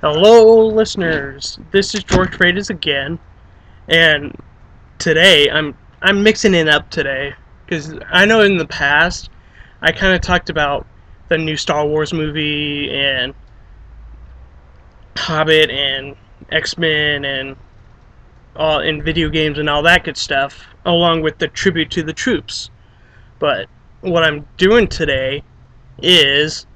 Hello, listeners. This is George Freitas again, and today I'm mixing it up today because I know in the past I kind of talked about the new Star Wars movie and Hobbit and X-Men and all in video games and all that good stuff, along with the tribute to the troops. But what I'm doing today is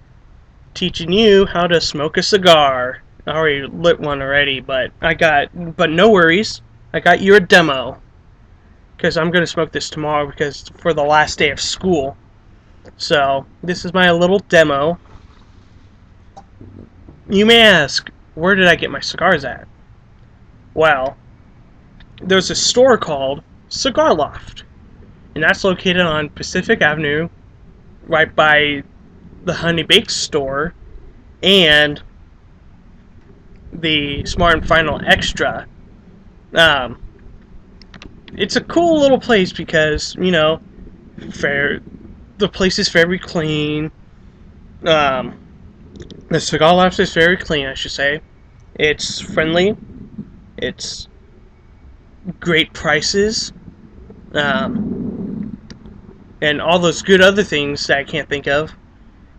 teaching you how to smoke a cigar. I already lit one already, but no worries. I got you a demo because I'm gonna smoke this tomorrow because for the last day of school. So this is my little demo. You may ask, where did I get my cigars at? Well, there's a store called Cigar Loft, and that's located on Pacific Avenue, right by the Honey Bake store and the Smart and Final Extra. Um, it's a cool little place because the place is very clean. Um, the cigar lounge is very clean, I should say. It's friendly. It's great prices. And all those good other things that I can't think of.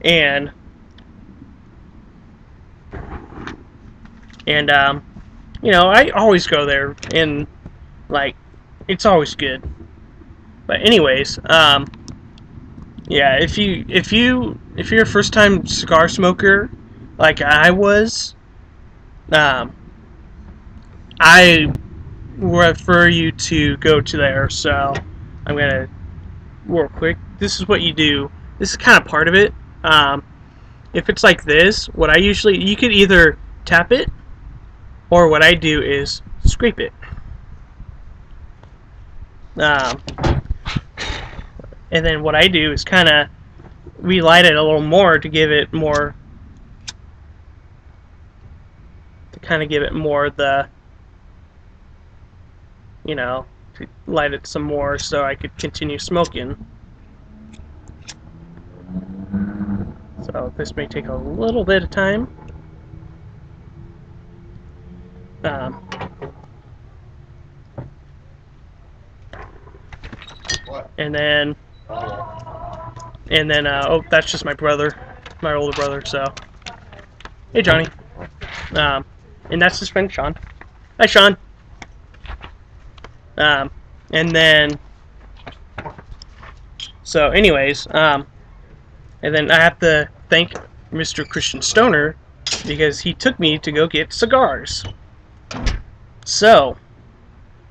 And I always go there, and like, it's always good. But anyways, yeah, if you're a first time cigar smoker, like I was, I refer you to go to there. So I'm gonna real quick. This is what you do. This is kind of part of it. If it's like this, you could either tap it, or what I do is scrape it. And then what I do is kind of relight it a little more to give it more, the, to light it some more so I could continue smoking. So this may take a little bit of time. And then oh, that's just my brother, my older brother. So, hey Johnny. And that's his friend Sean. Hi Sean. And then, so anyways, and then I have to thank Mr. Christian Stoner because he took me to go get cigars. So,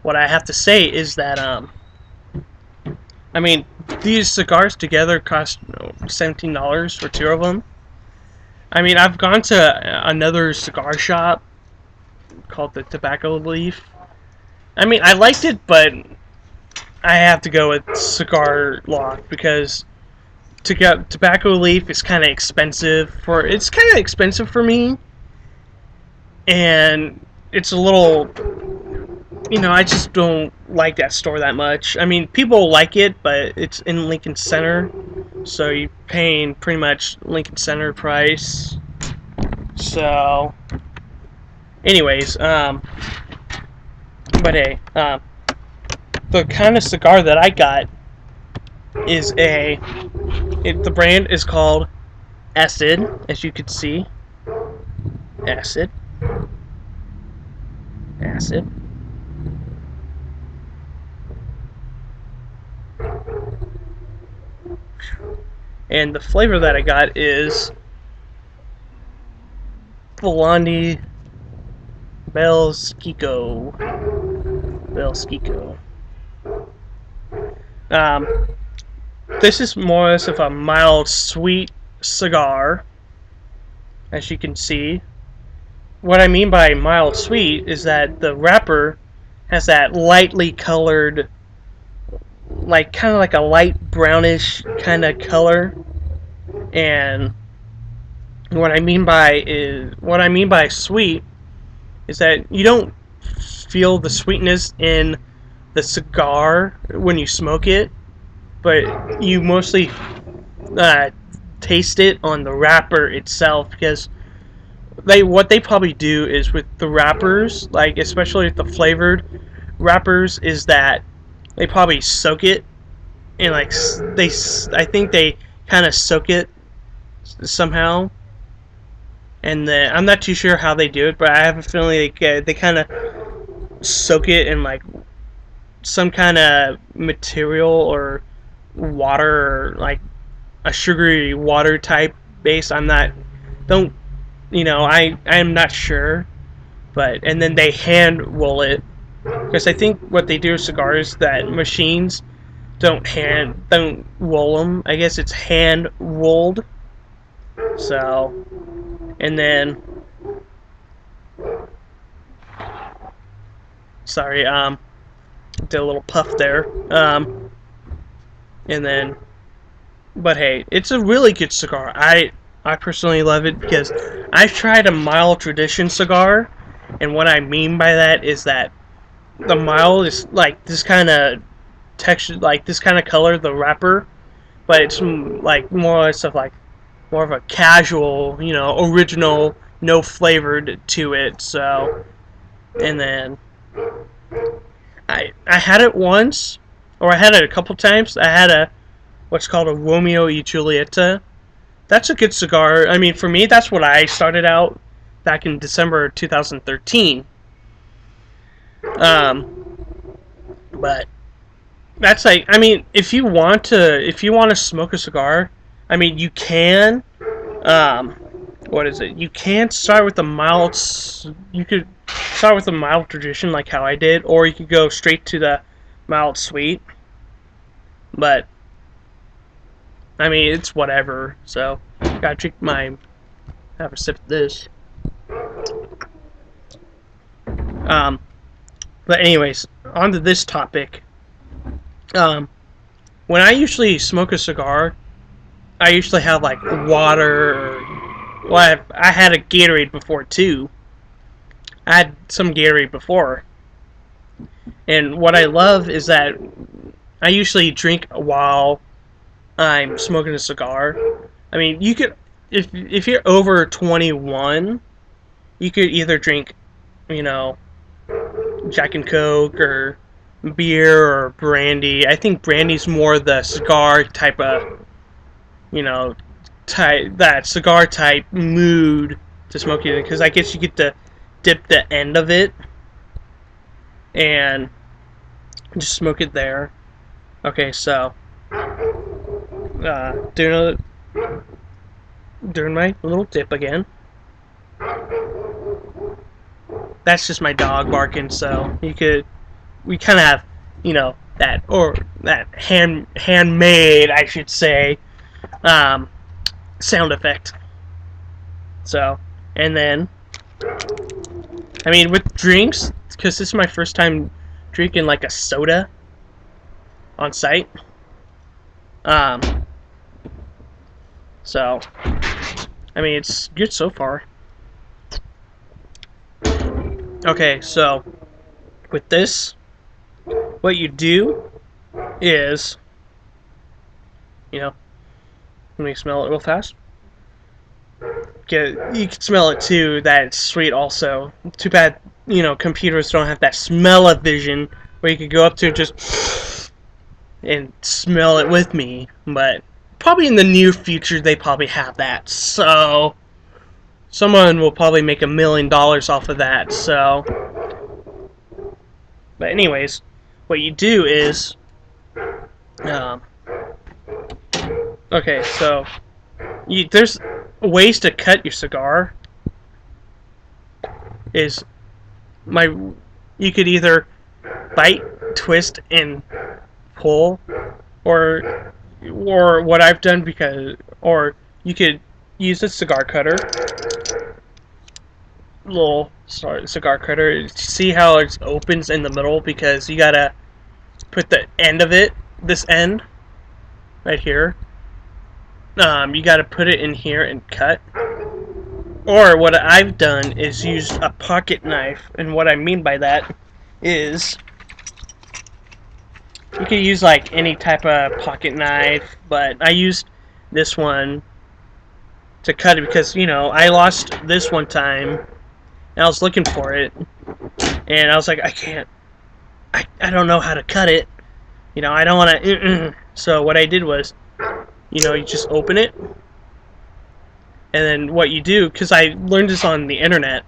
what I have to say is that, these cigars together cost $17 for two of them. I've gone to another cigar shop called the Tobacco Leaf. I liked it, but I have to go with Cigar Loft because Tobacco Leaf is kind of expensive for me, and it's a little, I just don't like that store that much. People like it, but it's in Lincoln Center, so you're paying pretty much Lincoln Center price. So, anyways, but hey, the kind of cigar that I got is the brand is called Acid, as you can see. Acid. And the flavor that I got is Blondie Belskiko. This is more or less of a mild, sweet cigar, as you can see. What I mean by mild sweet is that the wrapper has that lightly colored, kind of like a light brownish kind of color. And what I mean by sweet is that you don't feel the sweetness in the cigar when you smoke it, but you mostly taste it on the wrapper itself, because what they probably do is with the wrappers, like especially with the flavored wrappers, is that they probably soak it and like I think they kind of soak it somehow, and then I'm not too sure how they do it, but I have a feeling they kind of soak it in like some kind of material or water, or like a sugary water type base. I'm not don't I'm not sure, but and then they hand roll it, because I think what they do with cigars, that machines don't roll them. I guess it's hand rolled. So, and then sorry, did a little puff there. And then, but hey, it's a really good cigar. I personally love it because I've tried a mild tradition cigar, and what I mean by that is that the mild is like this kind of texture, like this kind of color, the wrapper, but it's like more stuff like more of a casual, original, no flavored to it. So, and then I had it once, or I had it a couple times. I had what's called a Romeo y Julieta. That's a good cigar. I mean, for me, that's what I started out back in December 2013. But that's like, I mean, if you want to smoke a cigar, I mean, you can. What is it? You can start with a mild. You could start with a mild tradition, like how I did, or you could go straight to the mild sweet. But I mean, it's whatever. So, gotta drink have a sip of this. But anyways, on to this topic. When I usually smoke a cigar, I usually have like water. Well, I had a Gatorade before too. I had some Gatorade before, and what I love is that I usually drink while I'm smoking a cigar. I mean, you could, if you're over 21, you could either drink, Jack and Coke or beer or brandy. I think brandy's more the cigar type of, that cigar type mood to smoke it, because I guess you get to dip the end of it and just smoke it there. Okay, so doing my little dip again. That's just my dog barking, so we kind of have, that handmade, I should say, sound effect. So, and then, I mean, with drinks, because this is my first time drinking like a soda on site. So, I mean, it's good so far. Okay, so with this, what you do is, let me smell it real fast. You can smell it too, that it's sweet also. Too bad, computers don't have that smell-o-vision where you could go up to just and smell it with me, but probably in the near future they probably have that, so someone will probably make $1 million off of that. So, but anyways, what you do is, okay, so there's ways to cut your cigar. You could either bite, twist, and pull, or what I've done, or you could use a cigar cutter. Cigar cutter. See how it opens in the middle, because you gotta put the end of it, this end right here, you gotta put it in here and cut. Or what I've done is used a pocket knife, and what I mean by that is you could use like any type of pocket knife, but I used this one to cut it because, you know, I lost this one time and I was looking for it and I was like, I can't, I don't know how to cut it. You know, I don't want to. So what I did was, you know, you just open it, and then what you do, because I learned this on the internet,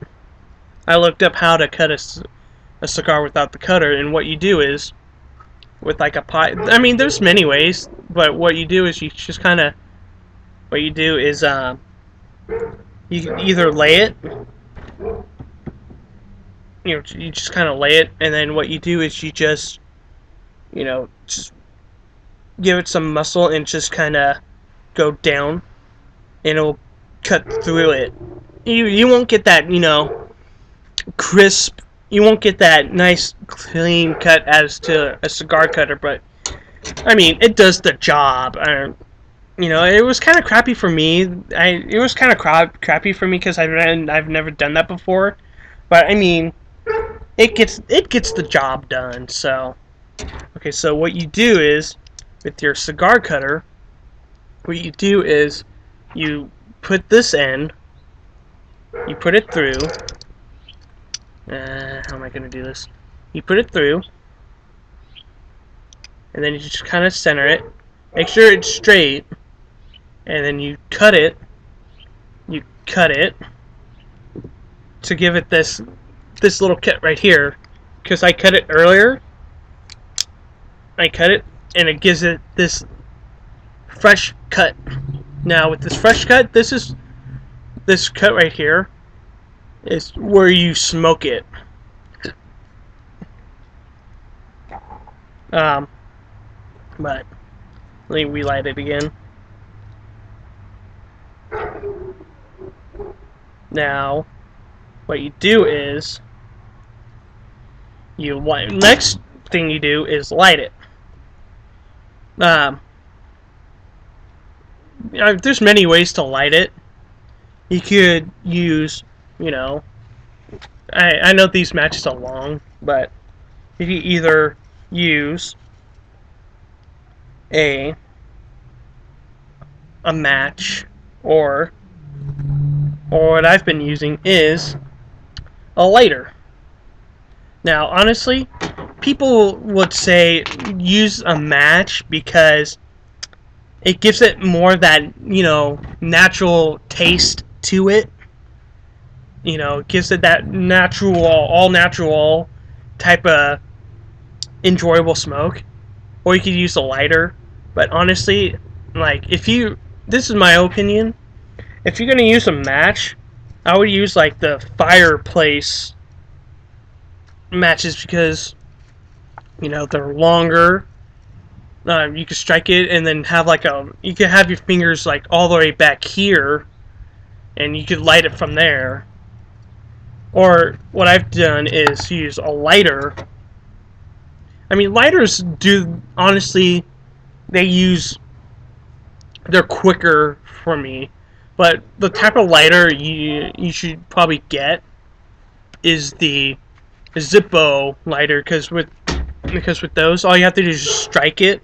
I looked up how to cut a cigar without the cutter, and what you do is, with like a pot, I mean, there's many ways, but what you do is you just kind of, what you do is, you either lay it, you know, you just kind of lay it, and then what you do is you just, you know, just give it some muscle and just kind of go down, and it'll cut through it. You won't get that, you know, crisp. You won't get that nice clean cut as to a cigar cutter, but I mean, it does the job. You know, it was kind of crappy for me. It was kind of crappy for me because I've never done that before. But I mean, it gets the job done. So, okay, so what you do is with your cigar cutter, what you do is you put this end, you put it through. How am I going to do this? You put it through, and then you just kind of center it. Make sure it's straight, and then you cut it. You cut it to give it this little cut right here, because I cut it earlier. I cut it, and it gives it this fresh cut. Now with this fresh cut, this cut right here is where you smoke it. But let me relight it again. Now, what you do is next thing you do is light it. There's many ways to light it. You could use, you know, I know these matches are long, but you can either use a match, or what I've been using is a lighter. Now, honestly, people would say use a match because it gives it more that, you know, natural taste to it. You know, it gives it that natural, all natural type of enjoyable smoke. Or you could use a lighter. But honestly, like, this is my opinion, if you're going to use a match, I would use like the fireplace matches because, you know, they're longer. You can strike it and then have like you could have your fingers like all the way back here, and you could light it from there. Or what I've done is use a lighter. I mean, lighters do, honestly, they're quicker for me. But the type of lighter you should probably get is the Zippo lighter, because with those, all you have to do is just strike it,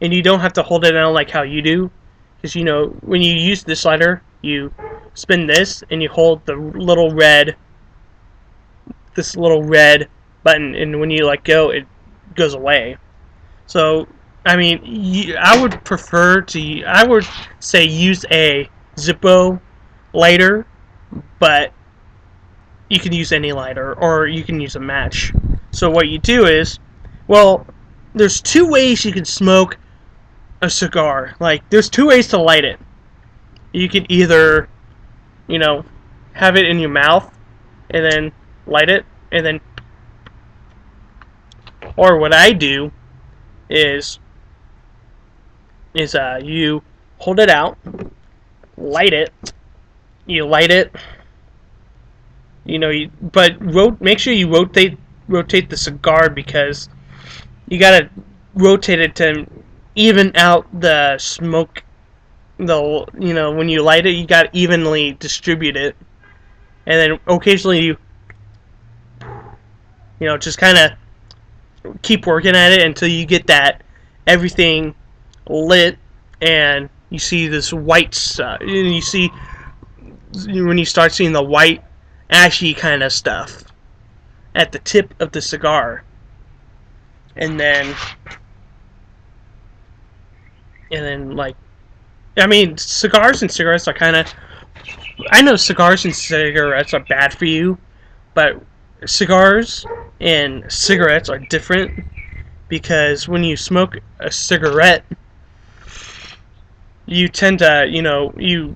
and you don't have to hold it down like how you do. Because, you know, when you use this lighter, you spin this, and you hold the little red button, and when you let go, it goes away. So, I mean, I would say use a Zippo lighter, but you can use any lighter, or you can use a match. So what you do is, well, there's two ways you can smoke a cigar. Like, there's two ways to light it. You could either, you know, have it in your mouth and then light it, and then, or what I do is you hold it out, light it, you light it, you know, but make sure you rotate the cigar, because you gotta rotate it to even out the smoke. You know, when you light it, you gotta evenly distribute it, and then occasionally you know, just kind of keep working at it until you get that everything lit, and you see this white stuff, and you see when you start seeing the white, ashy kind of stuff at the tip of the cigar, and then like, I mean, cigars and cigarettes are kind of. I know cigars and cigarettes are bad for you, but cigars and cigarettes are different because when you smoke a cigarette, you tend to, you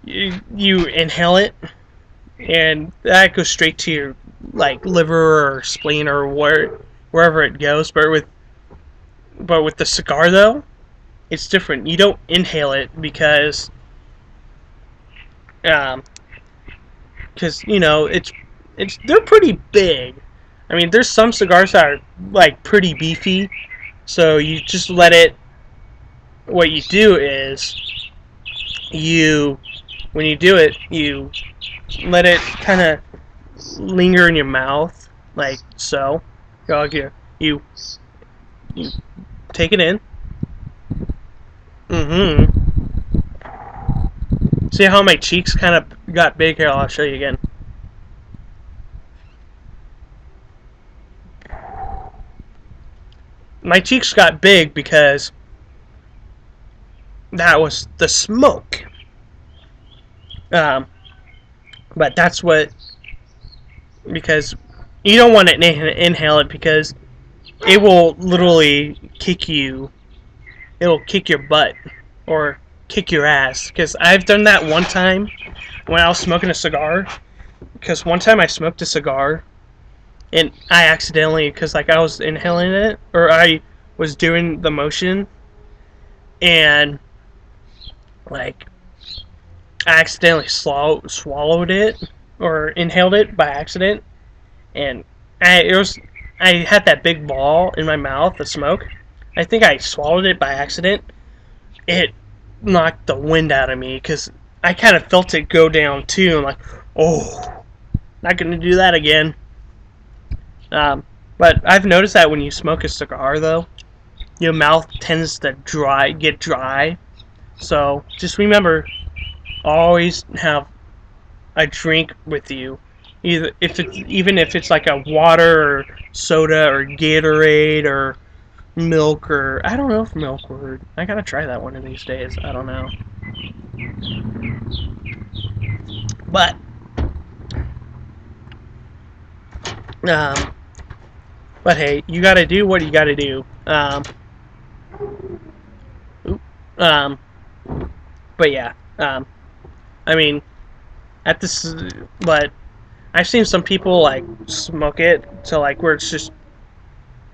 you inhale it, and that goes straight to your like liver or spleen or wherever it goes. But with the cigar though, it's different. You don't inhale it um, because it's they're pretty big. I mean, there's some cigars that are like pretty beefy, so you just let it. What you do is you when you do it, you let it kind of linger in your mouth, like so. You you take it in. Mm-hmm. See how my cheeks kind of got big here? I'll show you again. My cheeks got big because that was the smoke. Um, but that's because you don't want to inhale it because it will literally kick you. It'll kick your butt or kick your ass. Because I've done that one time when I was smoking a cigar. Because one time I smoked a cigar and I accidentally, because like I was inhaling it or I was doing the motion and like I accidentally swallowed it or inhaled it by accident, and I had that big ball in my mouth of smoke. I think I swallowed it by accident. It knocked the wind out of me because I kind of felt it go down too. I'm like, oh, not gonna do that again. But I've noticed that when you smoke a cigar, though, your mouth tends to get dry. So just remember, always have a drink with you. Even if it's like a water or soda or Gatorade or milk or I don't know if milk would. I gotta try that one of these days. I don't know. But um, but hey, you gotta do what you gotta do. Um, but yeah. I mean, at this, but I've seen some people like smoke it to like where it's just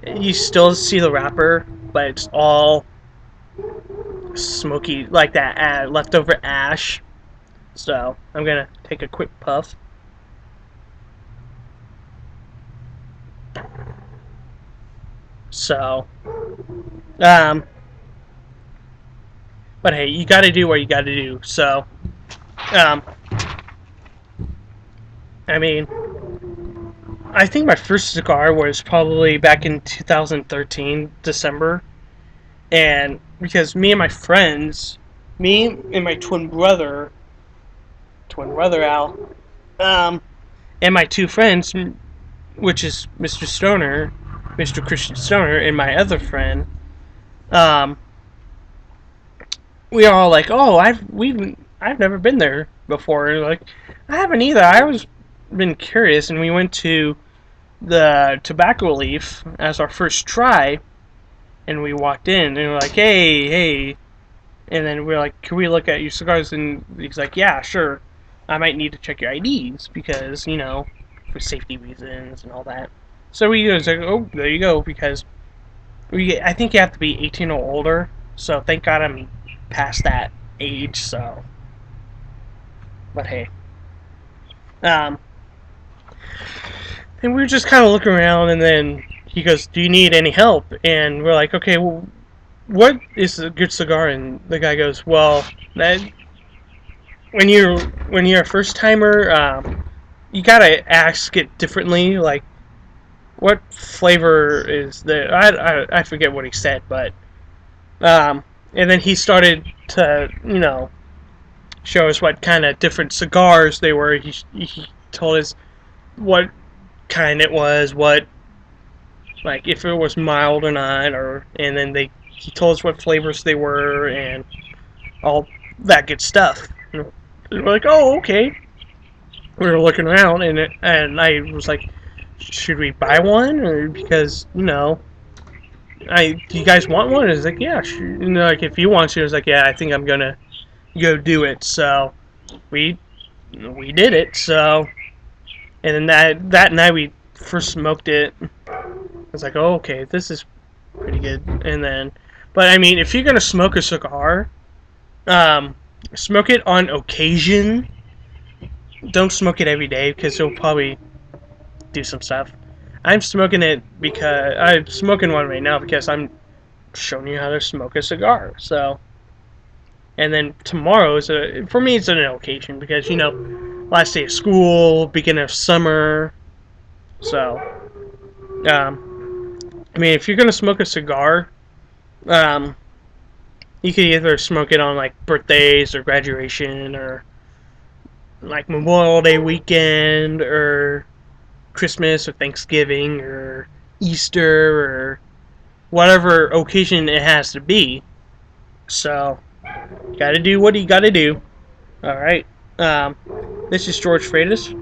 you still see the wrapper, but it's all smoky like that leftover ash. So I'm gonna take a quick puff. So, but hey, you gotta do what you gotta do. So, I mean, I think my first cigar was probably back in 2013, December. And because me and my twin brother Al, and my two friends, which is Mr. Christian Stoner, and my other friend, we are all like, oh, I've never been there before. And like, I haven't either. I was been curious, and we went to the Tobacco Leaf as our first try, and we walked in, and we're like, hey, and then we're like, can we look at your cigars? And he's like, yeah, sure. I might need to check your IDs because, for safety reasons and all that. So we was like, oh, there you go, because I think you have to be 18 or older. So thank God I'm past that age. So, but hey, and we were just kind of looking around, and then he goes, "Do you need any help?" And we're like, "Okay, well, what is a good cigar?" And the guy goes, "Well, that when you're a first timer, you gotta ask it differently. Like, what flavor is the? I forget what he said, but and then he started to show us what kind of different cigars they were. He told us what kind it was, what, like, if it was mild or not, or and then he told us what flavors they were and all that good stuff. We were like, oh, okay. We were looking around, and I was like, should we buy one? Or because, do you guys want one? And it's like, yeah, sure. Like, if you want to, it's like, yeah, I think I'm gonna go do it. So we did it. So, and then that night we first smoked it. I was like, oh, okay, this is pretty good. And then, but I mean, if you're gonna smoke a cigar, smoke it on occasion. Don't smoke it every day because it'll probably do some stuff. I'm smoking one right now because I'm showing you how to smoke a cigar. So, and then tomorrow for me it's an occasion because last day of school, beginning of summer. So, I mean, if you're gonna smoke a cigar, you could either smoke it on like birthdays or graduation or like Memorial Day weekend or Christmas or Thanksgiving or Easter or whatever occasion it has to be. So, you gotta do what you gotta do. Alright. This is George Freitas.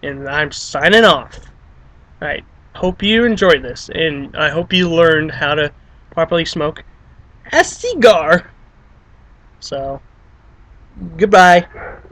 And I'm signing off. Alright. Hope you enjoyed this. And I hope you learned how to properly smoke a cigar. So, goodbye.